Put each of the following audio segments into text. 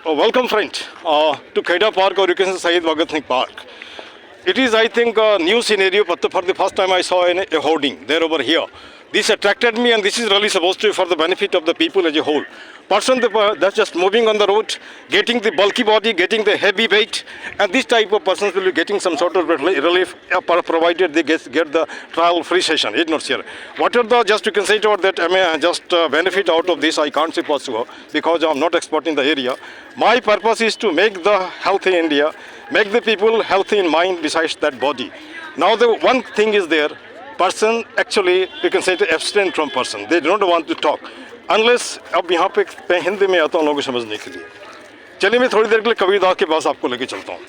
Welcome, friend, to Kheda Park, or you can say Syed Bhagat Singh Park. It is, I think, a new scenario, but for the first time I saw a hoarding there over here. This attracted me, and this is really supposed to be for the benefit of the people as a whole. Person that's just moving on the road, getting the bulky body, getting the heavy weight, and this type of persons will be getting some sort of relief provided they get the trial free session. It's not sure. What are the, just you can say about that, I mean, just benefit out of this, I can't say possible because I'm not expert in the area. My purpose is to make the healthy India, make the people healthy in mind besides that body. Now the one thing is there, person actually, you can say to abstain from person. They don't want to talk. Unless, अब यहाँ पे मैं हिंदी में आता हूँ लोगों को समझने के लिए. चलिए मैं थोड़ी देर के लिए कबीरदास के पास आपको लेके चलता हूँ.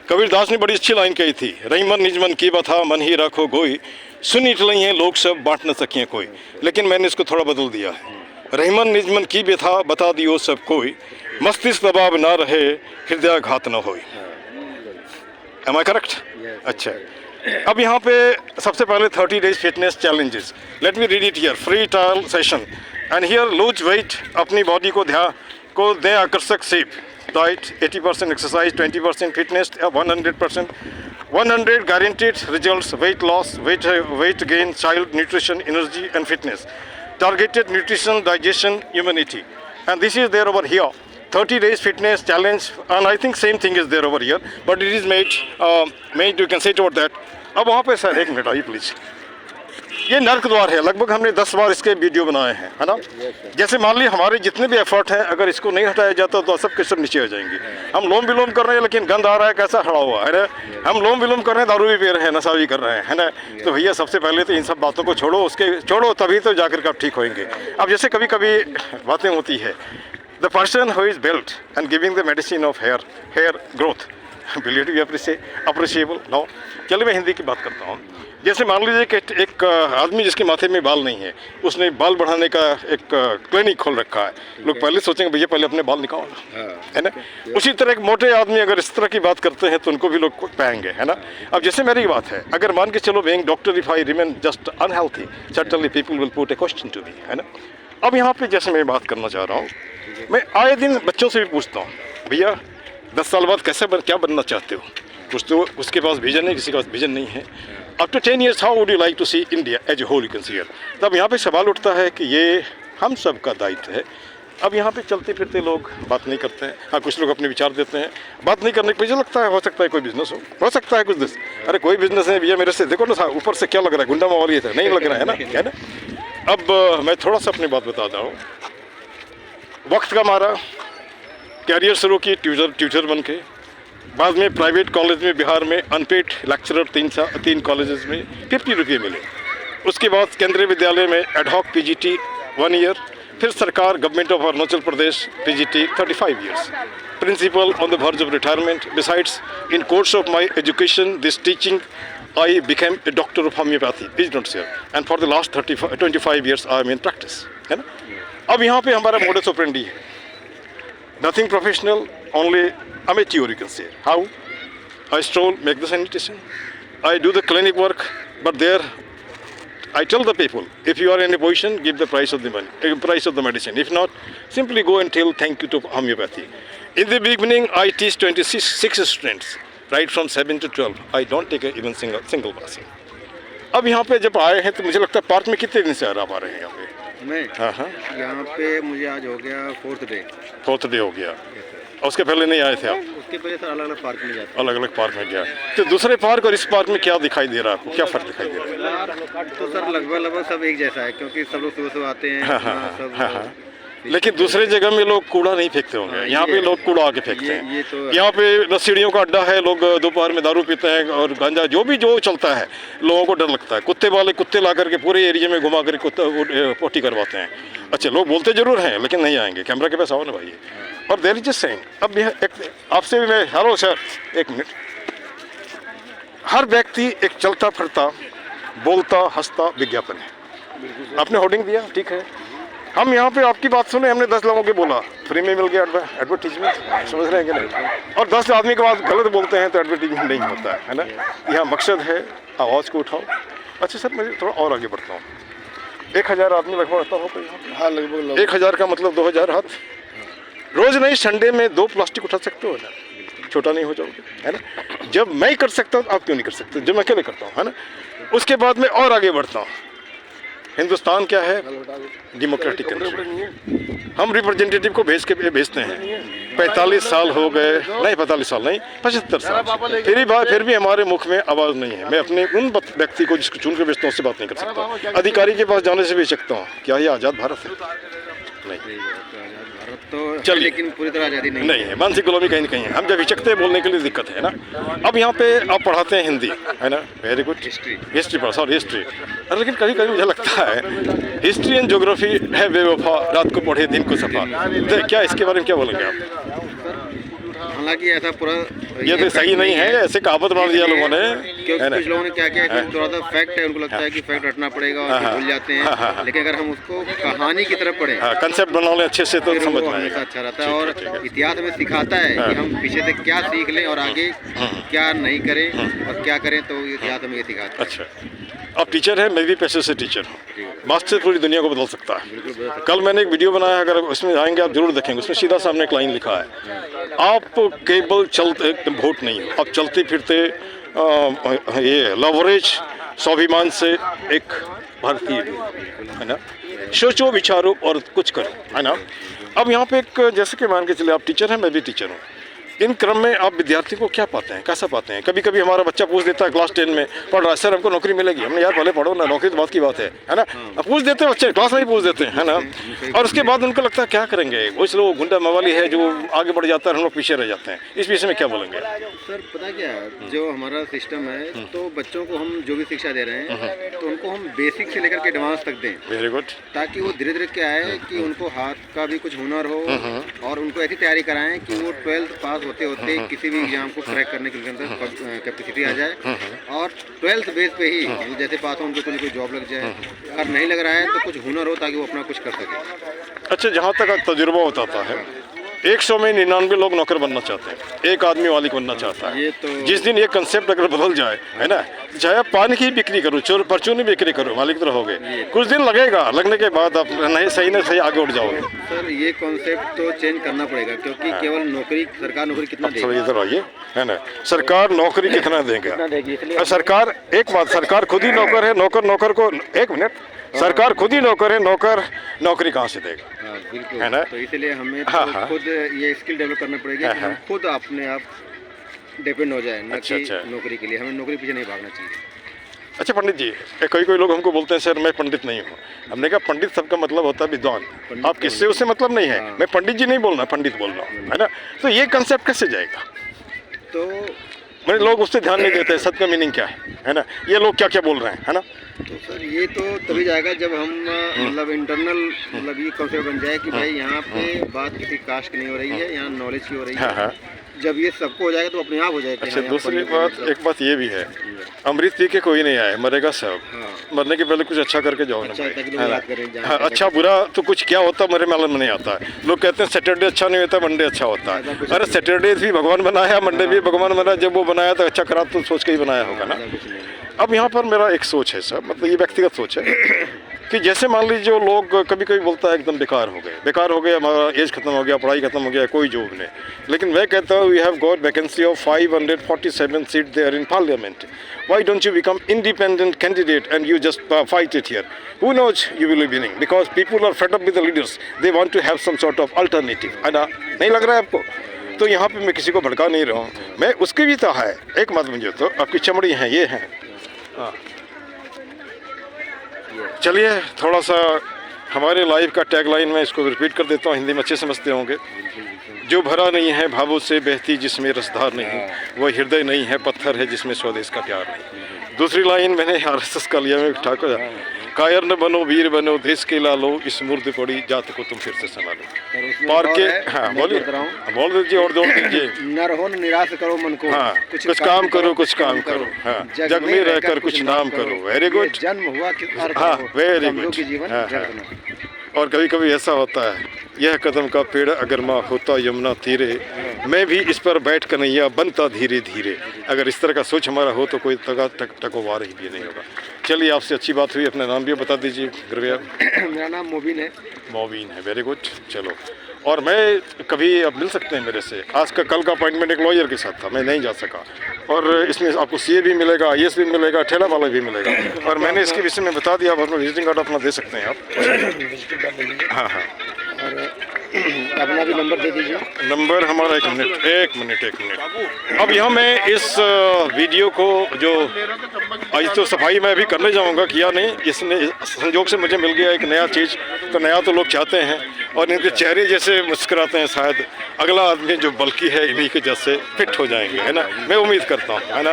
कबीरदास ने बड़ी अच्छी लाइन कही थी, रहीमन निजमन की बता मन ही रखो गोई, सुनी टलई हैं लोग सब बांट न सकें कोई. लेकिन मैंने इसको थोड़ा बदल दिया है. रहीमन निजमन की व्यथा बता दियो सब कोई, मस्तिष्क दबाव ना रहे, हृदय घात न होई. Am I correct? अच्छा. अब यहाँ पे सबसे पहले 30 days fitness challenges. Let me read it here. Free trial session. And here lose weight, अपनी बॉडी को दें आकर्षक shape. Diet 80% exercise, 20% fitness, 100%. 100 guaranteed results: weight loss, weight gain, child nutrition, energy and fitness. Targeted nutrition, digestion, immunity. And this is there over here. 30 days fitness challenge, and I think same thing is there over here, but it is made, you can say toward that. अब वहाँ पे sir एक minute आइए please. ये नर्क द्वार है, लगभग हमने 10 बार इसके वीडियो बनाए हैं, है ना. जैसे मान लीजिए हमारे जितने भी एफर्ट हैं, अगर इसको नहीं हटाया जाता तो सब के सब नीचे हो जाएंगे. हम लोम विलोम कर रहे हैं लेकिन गंद आ रहा है, कैसा खड़ा हुआ है ना. हम लोम विलोम कर रहे हैं, दारू भी पी रहे हैं, नशा भी कर रहे हैं, है ना. तो भैया सबसे पहले तो इन सब बातों को छोड़ो, तभी तो जाकर के आप ठीक होंगे. अब जैसे कभी कभी बातें होती है, the person who is built and giving the medicine of hair growth, will it be appreciable? No. चलिए मैं हिंदी की बात करता हूँ. जैसे मान लीजिए कि एक आदमी जिसके माथे में बाल नहीं है, उसने बाल बढ़ाने का एक क्लिनिक खोल रखा है. लोग पहले सोचेंगे भैया पहले अपने बाल निकालो, है ना. उसी तरह एक मोटे आदमी अगर इस तरह की बात करते हैं तो उनको भी लोग पाएंगे, है ना. अब जैसे मेरी बात है, अगर मान के चलो being doctor if I remain just unhealthy, certainly people will put a question to me, है ना. अब यहाँ पे जैसे मैं बात करना चाह रहा हूँ, मैं आए दिन बच्चों से भी पूछता हूँ, भैया 10 साल बाद क्या बनना चाहते हो. कुछ तो उसके पास विजन है, किसी के पास विजन नहीं है. After 10 years how would you like to see India as a whole you can see. तब यहाँ पे सवाल उठता है कि ये हम सब का दायित्व है. अब यहाँ पे चलते फिरते लोग बात नहीं करते हैं. हाँ, कुछ लोग अपने विचार देते हैं. बात नहीं करने के मुझे लगता है हो सकता है कोई बिजनेस हो सकता है कुछ बिजनेस. अरे कोई बिजनेस है भैया, मेरे से देखो ना ऊपर से क्या लग रहा है, गुंडा माहौल ये था, नहीं लग रहा है ना. अब मैं थोड़ा सा अपनी बात बताता हूँ. वक्त का मारा, कैरियर शुरू की ट्यूटर बन के, बाद में प्राइवेट कॉलेज में बिहार में अनपेड लेक्चरर 3 कॉलेजेस में 50 रुपये मिले. उसके बाद केंद्रीय विद्यालय में एडहॉक पीजीटी 1 ईयर, फिर सरकार government of Arunachal Pradesh PGT 35 years. Principal on the verge of retirement. Besides in course of my education this teaching I became a doctor of homeopathy, please don't say, and for the last 25 years I am in practice, है ना. अब यहाँ पे हमारा modus operandi है, nothing professional, only amateur you can say. How? I stroll, make the sanitation, I do the clinic work, but there I tell the people, if you are in a position, give the price of the money, price of the medicine. If not, simply go and tell thank you to homeopathy. In the beginning, I teach 26 students. Right from 7 to 12, I don't take even single passing. अब यहाँ पे जब आए हैं तो मुझे लगता है पार्क में कितने दिन से आ रहे हैं यहाँ पे. मैं हाँ यहाँ पे मुझे आज हो गया 4th डे हो गया. और उसके पहले नहीं आए थे आप? उसके पहले सर अलग अलग पार्क में जाते. अलग अलग पार्क में गया. तो दूसरे पार्क और इस पार्क में क्या दिखाई दे रहा है आपको, क्या फ़र्क दिखाई दे रहा है? तो सर लगभग सब एक जैसा है, क्योंकि सब लोग सुबह आते हैं. हाँ. लेकिन दूसरे जगह में लोग कूड़ा नहीं फेंकते होंगे, यहाँ पे लोग कूड़ा आके फेंकते हैं. तो यहाँ पे नसीड़ियों का अड्डा है, लोग दोपहर में दारू पीते हैं और गांजा जो चलता है, लोगों को डर लगता है. कुत्ते वाले कुत्ते ला करके पूरे एरिया में घुमा कर पोटी करवाते हैं. अच्छा, लोग बोलते जरूर हैं लेकिन नहीं आएंगे. कैमरा के पास आओ ना भाई. और देयर इज सेइंग, अब यह आपसे भी मैं, हेलो सर एक मिनट. हर व्यक्ति एक चलता फिरता बोलता हंसता विज्ञापन है. आपने होर्डिंग दिया, ठीक है. हम यहाँ पे आपकी बात सुने, हमने 10 लोगों के बोला, फ्री में मिल गया एडवर्टीजमेंट, समझ रहे हैं कि नहीं. और 10 आदमी के बाद गलत बोलते हैं तो एडवर्टीजमेंट नहीं होता है ना. यहाँ मकसद है आवाज़ को उठाओ. अच्छा सर, मैं थोड़ा और आगे बढ़ता हूँ. 1000 आदमी लगभग आता होगा यहाँ पे. हाँ लगभग 1000 का मतलब 2000 हाथ. रोज नहीं संडे में 2 प्लास्टिक उठा सकते हो ना, छोटा नहीं हो जाओगे, है ना। जब मैं कर सकता हूँ तो आप क्यों नहीं कर सकते, जब मैं अकेले करता हूँ, है ना। उसके बाद में और आगे बढ़ता हूँ। हिंदुस्तान क्या है, डेमोक्रेटिक कंट्री। हम रिप्रेजेंटेटिव को भेजते हैं। 45 साल हो गए, नहीं 45 साल नहीं, 75 साल, फिर भी हमारे मुख में आवाज़ नहीं है। मैं अपने उन व्यक्ति को जिसको चुन के भेजता हूँ उससे बात नहीं कर सकता। अधिकारी के पास जाने से भेज सकता हूँ, क्या ये आज़ाद भारत है? नहीं। तो चलिए, लेकिन पूरी तरह आज़ादी नहीं है, मानसिक गुलामी कहीं ना कहीं है। हम जब हिचकते हैं बोलने के लिए दिक्कत है ना। अब यहाँ पे आप पढ़ाते हैं हिंदी, है ना, वेरी गुड, हिस्ट्री पढ़ा, सॉरी हिस्ट्री। लेकिन कभी कभी मुझे लगता है हिस्ट्री एंड ज्योग्राफी है बेवफा, रात को पढ़े दिन को सफा। क्या इसके बारे में क्या बोलेंगे आप? हालांकि ऐसा पूरा ये तो सही नहीं है, ऐसे कहावत बना दिया लोगों ने, क्योंकि कुछ लोगों ने क्या किया कि थोड़ा सा फैक्ट है, उनको लगता है कि फैक्ट रटना पड़ेगा और फिर भूल जाते हैं। लेकिन अगर हम उसको कहानी की तरफ पढ़ें, कंसेप्ट बना लें अच्छे से, तो फिर समझ वो में हमेशा आएगा। अच्छा रहता है। और इतिहास हमें सिखाता है कि हम पीछे से क्या सीख लें और आगे क्या नहीं करें और क्या करें, तो इतिहास हमें ये सिखाता है। अच्छा, आप टीचर हैं, मैं भी पेशे से टीचर हूँ। मास्टर पूरी दुनिया को बदल सकता है। कल मैंने एक वीडियो बनाया, अगर उसमें आएंगे आप जरूर देखेंगे। उसमें सीधा सामने एक लाइन लिखा है, आप केवल चलते वोट नहीं हो, आप चलते फिरते ये लवरेज स्वाभिमान से एक भारतीय, है ना। सोचो विचारो और कुछ करो, है ना। अब यहाँ पे एक, जैसे कि मान के चले आप टीचर हैं, मैं भी टीचर हूँ। इन क्रम में आप विद्यार्थी को क्या पाते हैं, कैसा पाते हैं? कभी कभी हमारा बच्चा पूछ देता है, क्लास 10 में पढ़ रहा है, सर हमको नौकरी मिलेगी। हमने यार भले पढ़ो ना, नौकरी तो बात की बात है ना। अब पूछ देते हैं बच्चे, क्लास में ही पूछ देते हैं, है ना। और उसके बाद उनको लगता है क्या करेंगे, वो लोग गुंडा मवाली है जो आगे बढ़ जाता है, हम लोग पीछे रह जाते हैं। इस विषय में क्या बोलेंगे? सर पता क्या है, जो हमारा सिस्टम है, तो बच्चों को हम जो भी शिक्षा दे रहे हैं तो उनको हम बेसिक से लेकर के एडवांस तक दें। Very good. ताकि वो धीरे धीरे क्या है कि उनको हाथ का भी कुछ हुनर हो और उनको ऐसी तैयारी कराएं कि वो 12th पास होते होते किसी भी एग्जाम को क्रैक करने के अंदर कैपेसिटी आ जाए। और 12th बेस पे ही जैसे पास हो उनको कोई जॉब लग जाए। अगर नहीं लग रहा है तो कुछ हुनर हो ताकि वो अपना कुछ कर सके। अच्छा, जहाँ तक तजुर्बा बताता है, 100 में 99 लोग नौकर बनना चाहते हैं, एक आदमी मालिक बनना चाहता है। ये तो जिस दिन ये कंसेप्ट अगर बदल जाए, है ना, चाहे आप पान की बिक्री करो, परचूनी बिक्री करो, मालिक तो रहोगे। कुछ दिन लगेगा, लगने के बाद आप नहीं सही आगे उठ जाओगे। सर ये कॉन्सेप्ट तो चेंज करना पड़ेगा, क्योंकि केवल नौकरी, सरकार नौकरी कितना देगी? इधर आइए, है ना, सरकार नौकरी कितना देगा? सरकार, एक बात, सरकार खुद ही नौकर है, नौकर को, एक मिनट, सरकार खुद ही नौकर है, नौकर नौकरी कहाँ से देगा? बिल्कुल, है ना। तो इसलिए हमें तो खुद ये स्किल डेवलप करना पड़ेगा कि हम खुद अपने आप डिपेंड हो जाए, न कि नौकरी के लिए। हमें नौकरी पीछे नहीं भागना चाहिए। अच्छा पंडित जी, कोई लोग हमको बोलते हैं सर मैं पंडित नहीं हूँ। हमने कहा पंडित सबका मतलब होता है विद्वान। आप किससे, उससे मतलब नहीं है। मैं पंडित जी नहीं बोल रहा, पंडित बोल रहा हूँ, है ना। तो ये कंसेप्ट कैसे जाएगा? तो मैंने लोग उससे ध्यान नहीं देते, सत्य का मीनिंग क्या है ना। ये लोग क्या क्या बोल रहे हैं, है ना। तो सर ये तो तभी जाएगा जब हम मतलब इंटरनल मतलब ये कॉन्सेप्ट बन जाए कि भाई यहाँ पे बात किसी कास्ट की नहीं हो रही है, यहाँ नॉलेज की हो रही है। जब ये सबको हो जाएगा तो अपने आप हो जाएगा। अच्छा, दूसरी बात, एक बात ये भी है, अमृत पी के कोई नहीं आए, मरेगा सब। मरने के पहले कुछ अच्छा करके जाओ ना। अच्छा बुरा तो कुछ क्या होता मेरे मालूम में नहीं आता है। लोग कहते हैं सैटरडे अच्छा नहीं होता, मंडे अच्छा होता है। अरे सैटरडे भी भगवान बनाया, मंडे भी भगवान बनाया। जब वो बनाया तो अच्छा खराब तो सोच के ही बनाया होगा ना। अब यहाँ पर मेरा एक सोच है सर, मतलब ये व्यक्तिगत सोच है कि जैसे मान लीजिए जो लोग कभी कभी बोलता है एकदम बेकार हो गए, हमारा एज खत्म हो गया, पढ़ाई खत्म हो गया, कोई जॉब नहीं। लेकिन मैं कहता हूँ we have got vacancy of 547 seat there in parliament. Why don't you become independent candidate and you just fight it here? Who knows you will be winning because people are fed up with the leaders. They want to have some sort of alternative. है ना? नहीं लग रहा है आपको? तो यहाँ पे मैं किसी को भड़का नहीं रहा हूँ, मैं उसकी भी तो है। एक मत मुझे तो आपकी चमड़ी है, ये है। हाँ, चलिए थोड़ा सा हमारे लाइव का टैगलाइन मैं इसको रिपीट कर देता हूँ, हिंदी में अच्छे समझते होंगे। जो भरा नहीं है भावों से बहती जिसमें रसधार नहीं, वो हृदय नहीं है पत्थर है जिसमें स्वदेश का प्यार नहीं। दूसरी लाइन मैंने RSS का लिया, मैं ठाकुर, कायर न बनो वीर बनो देश के लालो, इस मुर्द पड़ी जात को तुम फिर से संभालो। पार के, हाँ बोलिए, बोल दीजिए और जोड़ दीजिए। नर हो निराश करो मन को, हाँ, कुछ काम करो, कुछ काम करो, हाँ, जग में रहकर कुछ नाम करो। वेरी गुड, जन्म हुआ किस अर्थ, हाँ वेरी गुड। और कभी कभी ऐसा होता है, यह कदम का पेड़ अगर माँ होता यमुना तीरे, मैं भी इस पर बैठ कन्हैया बनता धीरे धीरे। अगर इस तरह का सोच हमारा हो तो कोई टकोवार ही भी नहीं होगा। चलिए आपसे अच्छी बात हुई, अपना नाम भी बता दीजिए कृपया। मेरा नाम मोबिन है। मोबिन है, वेरी गुड। चलो और मैं कभी आप मिल सकते हैं मेरे से। आज का कल का अपॉइंटमेंट एक लॉयर के साथ था, मैं नहीं जा सका। और इसमें आपको सीए भी मिलेगा, आईएएस भी मिलेगा, ठेला वाला भी मिलेगा। और मैंने इसके विषय में बता दिया। आप अपना विजिटिंग कार्ड अपना दे सकते हैं आप। हाँ हाँ, अपना भी नंबर दे दीजिए। नंबर हमारा एक मिनट। अब यहाँ मैं इस वीडियो को जो आज तो सफाई मैं अभी करने जाऊँगा, किया नहीं, इसने संजोग से मुझे मिल गया एक नया चीज़। तो नया तो लोग चाहते हैं, और इनके चेहरे जैसे मुस्कुराते हैं, शायद अगला आदमी जो बल्कि है इन्हीं के जैसे फिट हो जाएंगे, है ना, मैं उम्मीद करता हूँ, है ना।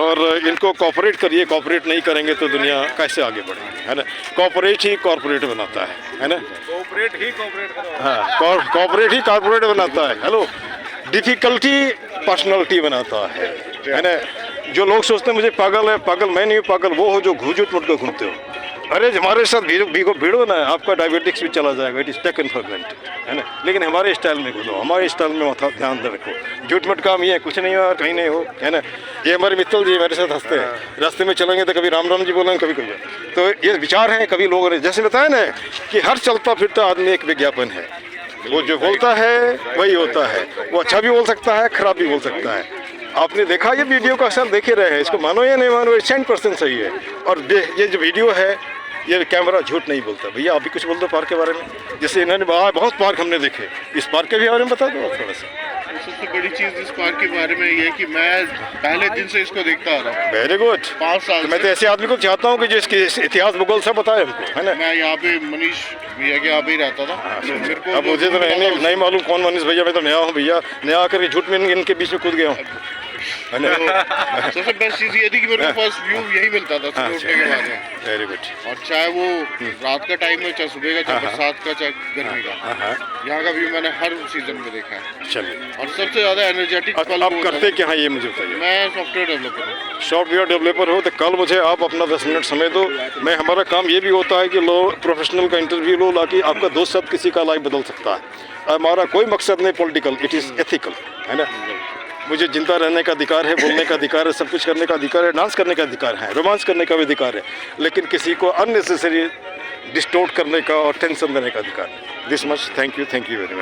और इनको कॉपरेट करिए, कॉपरेट नहीं करेंगे तो दुनिया कैसे आगे बढ़ेगी, है ना। कॉपरेट ही कॉर्पोरेट बनाता है ना। कोऑपरेट ही कोऑपरेट हाँ, कॉर्पोरेट ही कॉर्पोरेट बनाता है। हेलो, डिफिकल्टी पर्सनालिटी बनाता है ना। जो लोग सोचते हैं मुझे पागल है, पागल मैं नहीं हूँ, पागल वो हो जो घूझुट मुट को घूमते हो। अरे हमारे साथ भिड़ो ना, आपका डायबिटिक्स भी चला जाएगा, it is taken for granted, है ना। लेकिन हमारे स्टाइल में घूमो, हमारे स्टाइल में माथा ध्यान दे रखो। झूठ मट काम ये है, कुछ नहीं हो, कहीं नहीं हो, है ना। ये हमारे मित्तल जी मेरे साथ हंसते हैं, रास्ते में चलेंगे तो कभी राम राम जी बोलेंगे, कभी कोई। तो ये विचार है, कभी लोगों ने जैसे बताया ना कि हर चलता फिरता आदमी एक विज्ञापन है। वो जो बोलता है वही होता है। वो अच्छा भी बोल सकता है, खराब भी बोल सकता है। आपने देखा ये वीडियो का अक्सर देखे रहे हैं, इसको मानो या नहीं मानो, 100% सही है। और ये जो वीडियो है, ये कैमरा झूठ नहीं बोलता। भैया आप भी कुछ बोल दो पार्क के बारे में। जैसे इन्होंने बहुत पार्क हमने देखे, इस पार्क के भी बारे में बता दो थोड़ा सा। सबसे बड़ी चीज़ इस पार्क के बारे में ये है कि मैं पहले दिन से इसको देखता आ रहा हूँ, वेरी गुड। 5 साल मैं तो ऐसे आदमी को चाहता हूँ कि जो इसके इतिहास भूगोल सब बताए हमको, है ना। मैं यहाँ पे मनीष भैया के यहाँ पे ही रहता था। तो मेरे को अब मुझे तो नहीं मालूम कौन मनीष भैया, मैं तो नया हूँ भैया, नया आकर के झूठ में इनके बीच में कूद गया हूँ, है ना। सबसे बेस्ट चीज़ ये थी कि मेरे को फर्स्ट व्यू यही मिलता था सुबह उठने के बाद में। Very good. और चाहे वो रात का टाइम है, चाहे सुबह का, चाहे बरसात का, चाहे गर्मी का, यहाँ का व्यू मैंने हर सीजन में देखा है। चलिए, और सबसे ज़्यादा एनर्जेटिक पल अब करते क्या है ये मुझे बताइए। मैं सॉफ्टवेयर डेवलपर हूँ। सॉफ्टवेयर डेवलपर हो तो कल मुझे आप अपना 10 मिनट समय दो। मैं हमारा काम ये भी होता है कि लो प्रोफेशनल का इंटरव्यू लो, ताकि आपका 2 शब्द किसी का लाइफ बदल सकता है। हमारा कोई मकसद नहीं पॉलिटिकल, इट इज़ एथिकल, है ना। मुझे जिंदा रहने का अधिकार है, बोलने का अधिकार है, सब कुछ करने का अधिकार है, डांस करने का अधिकार है, रोमांस करने का भी अधिकार है, लेकिन किसी को अननेसेसरी डिस्टोर्ट करने का और टेंशन देने का अधिकार। This much, thank you very much.